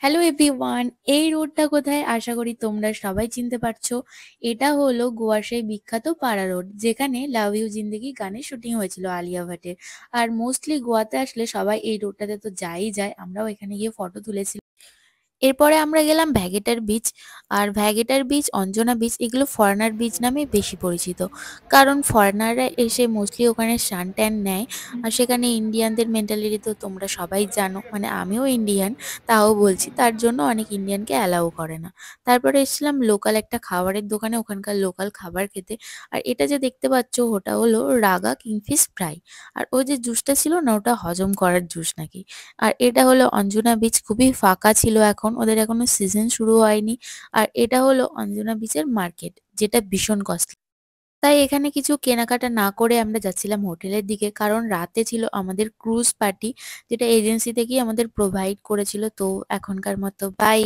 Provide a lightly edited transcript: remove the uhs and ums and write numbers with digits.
Hello everyone, এই রোডটা কোথায় আশা করি তোমরা সবাই চিনতে পারছো। এটা হলো গোয়ার সেই বিখ্যাত পাড়া রোড, যেখানে লাভ ইউ জিন্দেগি গানের শুটিং হয়েছিল আলিয়া ভাটের। আর মোস্টলি গোয়াতে আসলে সবাই এই রোডটাতে তো যাই যায়, আমরাও এখানে গিয়ে ফটো তুলেছি। এরপরে আমরা গেলাম ভ্যাগেটার বিচ। আর ভ্যাগেটার বিচ, অঞ্জনা বিচ এগুলো ফরেনার বিচ নামে বেশি পরিচিত। কারণ ফরেনাররা এসে মোস্টলি ওখানে সান ট্যান নেয়। আর সেখানে ইন্ডিয়ানদের মেন্টালিটি তো তোমরা সবাই জানো, মানে আমিও ইন্ডিয়ান, তাও বলছি তার জন্য অনেক ইন্ডিয়ানকে অ্যালাউ করে না। তারপরে এসেছিলাম লোকাল একটা খাবারের দোকানে, ওখানকার লোকাল খাবার খেতে। আর এটা যে দেখতে পাচ্ছ ওটা হলো রাগা কিংফিশ ফ্রাই। আর ওই যে জুসটা ছিল না, ওটা হজম করার জুস নাকি। আর এটা হলো অঞ্জনা বিচ, খুবই ফাঁকা ছিল এখন, ওদের এখনো সিজন শুরু হয়নি। আর এটা হলো অঞ্জনা বিচের মার্কেট, যেটা ভীষণ কস্টলি। তাই এখানে কিছু কেনাকাটা না করে আমরা যাচ্ছিলাম হোটেলের দিকে, কারণ রাতে ছিল আমাদের ক্রুজ পার্টি, যেটা এজেন্সি থেকেই আমাদের প্রোভাইড করেছিল। তো এখনকার মতো বাই।